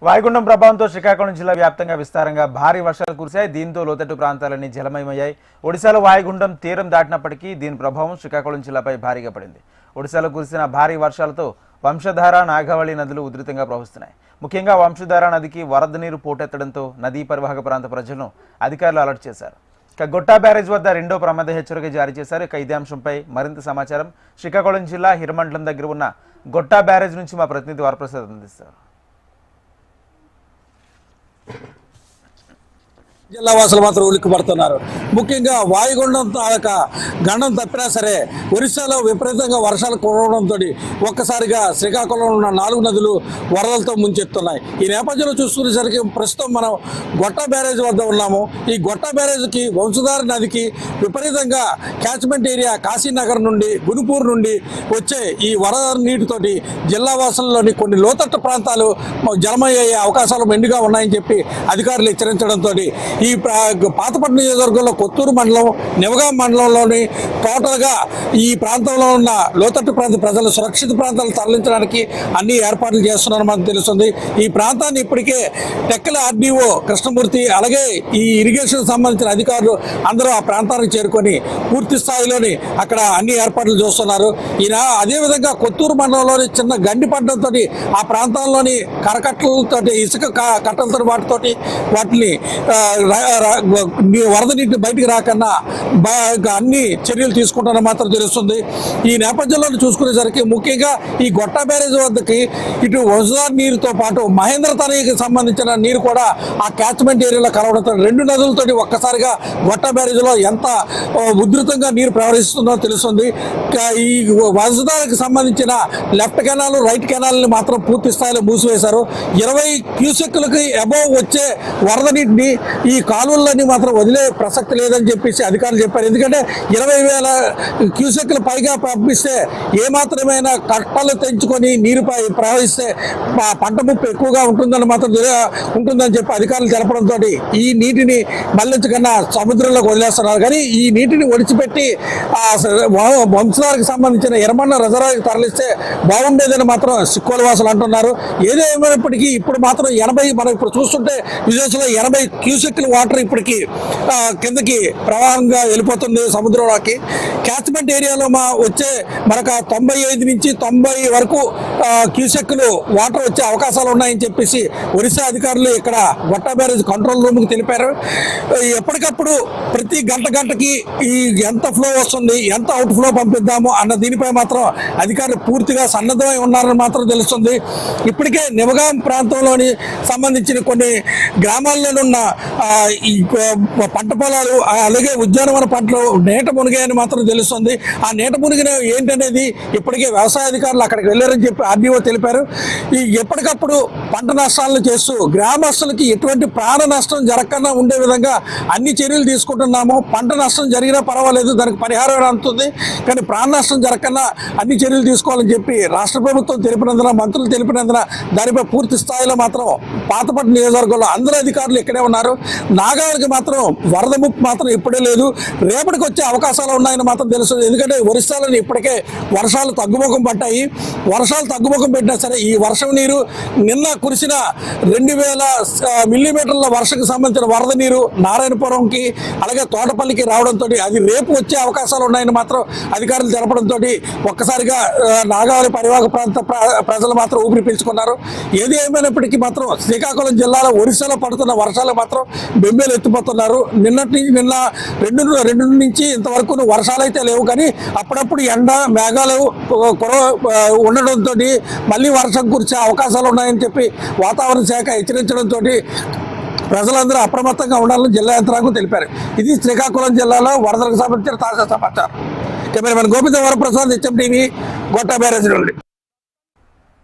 వాయుగుండం ప్రభావంతో శ్రీకాకుళం జిల్లా వ్యాప్తంగా విస్తారంగా భారీ వర్షాలు కురిశాయి. దీంతో లోతట్టు ప్రాంతాలన్నీ జలమయమయ్యాయి. ఒడిశాలో వాయుగుండం తీరం దాటినప్పటికీ దీని ప్రభావం శ్రీకాకుళం జిల్లాపై భారీగా పడింది. ఒడిశాలో కురిసిన భారీ వర్షాలతో వంశధార, నాగావళి నదులు ఉధృతంగా ప్రవహిస్తున్నాయి. ముఖ్యంగా వంశధార నదికి వరద నీరు పోటెత్తడంతో నదీ పరివాహక ప్రాంత ప్రజలను అధికారులు అలర్ట్ చేశారు. ఇక గొట్టా బ్యారేజ్ వద్ద రెండో ప్రమాద హెచ్చరిక జారీ చేశారు. ఇక ఇదే అంశంపై మరింత సమాచారం శ్రీకాకుళం జిల్లా హిరమండలం దగ్గర ఉన్న గొట్టా బ్యారేజ్ నుంచి మా ప్రతినిధి వరప్రసాద్ అందిస్తారు. జిల్లా వాసులు మాత్రం ఉలిక్కిపడుతున్నారు. ముఖ్యంగా వాయుగుండం గండం తప్పినా సరే ఒరిస్సాలో విపరీతంగా వర్షాలు కురవడంతో ఒక్కసారిగా శ్రీకాకుళంలో ఉన్న 4 నదులు వరదలతో ముంచెత్తున్నాయి. ఈ నేపథ్యంలో చూసుకునేసరికి ప్రస్తుతం మనం గొట్టా బ్యారేజ్ వద్ద ఉన్నాము. ఈ గొట్టా బ్యారేజ్కి వంశధార నదికి విపరీతంగా క్యాచ్మెంట్ ఏరియా కాశీనగర్ నుండి, గునుపూర్ నుండి వచ్చే ఈ వరద నీటితోటి జిల్లా వాసుల్లోని కొన్ని లోతట్టు ప్రాంతాలు జలమయ్యే అవకాశాలు మెండుగా ఉన్నాయని చెప్పి అధికారులు హెచ్చరించడంతో ఈ పాతపట్నం నియోజకవర్గంలో కొత్తూరు మండలం, నివగాం మండలంలోని టోటల్గా ఈ ప్రాంతంలో ఉన్న లోతట్టు ప్రాంత ప్రజలు సురక్షిత ప్రాంతాలు తరలించడానికి అన్ని ఏర్పాట్లు చేస్తున్నారని మనకు తెలుస్తుంది. ఈ ప్రాంతాన్ని ఇప్పటికే టెక్కల ఆర్డీఓ కృష్ణమూర్తి, అలాగే ఈ ఇరిగేషన్ సంబంధించిన అధికారులు అందరూ ఆ ప్రాంతానికి చేరుకొని పూర్తి స్థాయిలోని అక్కడ అన్ని ఏర్పాట్లు చూస్తున్నారు. ఈయన అదేవిధంగా కొత్తూరు మండలంలోని చిన్న గండి పడ్డంతో ఆ ప్రాంతాల్లోని కరకట్టలతో, ఇసుక కట్టలతో వాటిని వరద నీటి బయటికి రాకన్నా అన్ని చర్యలు తీసుకుంటారని మాత్రం తెలుస్తుంది. ఈ నేపథ్యంలో చూసుకునేసరికి ముఖ్యంగా ఈ గొట్టా బ్యారేజ్ వద్దకి ఇటు వంశధార నీరుతో పాటు మహేంద్ర తనకి సంబంధించిన నీరు కూడా ఆ క్యాచ్మెంట్ ఏరియాలో కలవడంతో 2 నదులతోటి ఒక్కసారిగా గొట్టా బ్యారేజ్లో ఎంత ఉధృతంగా నీరు ప్రవహిస్తుందో తెలుస్తుంది. ఈ వంశధారకు సంబంధించిన లెఫ్ట్ కెనాల్, రైట్ కెనాల్ని మాత్రం పూర్తి స్థాయిలో మూసివేశారు. 20 క్యూసెక్లకి అబోవ్ వచ్చే వరద నీటిని ఈ కాలువలన్నీ మాత్రం వదిలే ప్రసక్తి లేదని చెప్పేసి అధికారులు చెప్పారు. ఎందుకంటే 20,000 క్యూసెక్ల పైగా పంపిస్తే ఏమాత్రమైనా కట్టలు తెంచుకొని నీరుపై ప్రవహిస్తే పంట ముప్పు ఎక్కువగా ఉంటుందని చెప్పి అధికారులు తెలపడంతో ఈ నీటిని మళ్లించకన్నా సముద్రంలోకి వదిలేస్తున్నారు. కానీ ఈ నీటిని ఒడిచిపెట్టి వంశధారకు సంబంధించిన ఎర్రమన్న రిజర్వాయర్కి తరలిస్తే బాగుండేదని మాత్రం సిక్కోలు వాసులు అంటున్నారు. ఏదేమైనప్పటికీ ఇప్పుడు మాత్రం 80, మనం ఇప్పుడు చూస్తుంటే విజయవాడలో 80 క్యూసెక్ల వాటర్ ఇప్పటికి కిందకి ప్రవాహంగా వెళ్ళిపోతుంది సముద్రంలోకి. క్యాచ్మెంట్ ఏరియాలో వచ్చే మనకు 95 నుంచి 90 వరకు క్యూసెక్లు వాటర్ వచ్చే అవకాశాలు ఉన్నాయని చెప్పేసి ఒరిస్సా అధికారులు ఇక్కడ గొట్టా బ్యారేజ్ కంట్రోల్ రూమ్కి తెలిపారు. ఎప్పటికప్పుడు ప్రతి గంటకి ఈ ఎంత ఫ్లో వస్తుంది, ఎంత అవుట్ ఫ్లో పంపిద్దాము అన్న దీనిపై మాత్రం అధికారులు పూర్తిగా సన్నద్ధమై ఉన్నారని మాత్రం తెలుస్తుంది. ఇప్పటికే నివగాం ప్రాంతంలోని సంబంధించిన కొన్ని గ్రామాల్లోనున్న ఈ పంట పొలాలు, అలాగే ఉద్యానవన పంటలు నీట మునిగాయని మాత్రం తెలుస్తుంది. ఆ నీట మునిగిన ఏంటనేది ఇప్పటికే వ్యవసాయ అధికారులు అక్కడికి వెళ్ళారని చెప్పి ఆర్డీఓ తెలిపారు. ఈ ఎప్పటికప్పుడు పంట నష్టాలను చేస్తూ గ్రామస్తులకి ఎటువంటి ప్రాణ నష్టం జరగకుండా ఉండే విధంగా అన్ని చర్యలు తీసుకుంటున్నాము. పంట నష్టం జరిగినా పర్వాలేదు, దానికి పరిహారం అందుతుంది, కానీ ప్రాణ నష్టం జరగకుండా అన్ని చర్యలు తీసుకోవాలని చెప్పి రాష్ట్ర ప్రభుత్వం తెలిపినందున, మంత్రులు తెలిపినందున దానిపై పూర్తి స్థాయిలో మాత్రం పాతపట్నం నియోజకవర్గంలో అందరూ అధికారులు ఇక్కడే ఉన్నారు. నాగావళికి మాత్రం వరద ముప్పు మాత్రం ఇప్పుడే లేదు, రేపటికి వచ్చే అవకాశాలు ఉన్నాయని మాత్రం తెలుస్తుంది. ఎందుకంటే ఒరిస్సాలోని ఇప్పటికే వర్షాలు తగ్గుముఖం పట్టాయి. వర్షాలు తగ్గుముఖం పెట్టినా సరే ఈ వర్షం నీరు నిన్న కురిసిన 2000 మిల్లీమీటర్ల వర్షకు సంబంధించిన వరద నీరు నారాయణపురంకి, అలాగే తోటపల్లికి రావడంతో అది రేపు వచ్చే అవకాశాలు ఉన్నాయని మాత్రం అధికారులు తెలపడంతో ఒక్కసారిగా నాగావళి పరివాహక ప్రాంత ప్రజలు మాత్రం ఊపిరి పీల్చుకున్నారు. ఏది ఏమైనప్పటికీ మాత్రం శ్రీకాకుళం జిల్లాలో ఒరిస్సాలో పడుతున్న వర్షాలు మాత్రం బెంబేలు ఎత్తిపోతున్నారు. నిన్న 2 నుంచి ఇంతవరకు వర్షాలు అయితే లేవు, కానీ అప్పుడప్పుడు ఎండ మేఘాలు ఉండడంతో మళ్ళీ వర్షం కురిసే అవకాశాలు ఉన్నాయని చెప్పి వాతావరణ శాఖ హెచ్చరించడంతో ప్రజలందరూ అప్రమత్తంగా ఉండాలని జిల్లా యంత్రాంగం తెలిపారు. ఇది శ్రీకాకుళం జిల్లాలో వరదలకు సంబంధించిన తాజా సమాచారం. కెమెరామెన్ గోపిత Varaprasad, HM TV, Gotta barrage నుండి.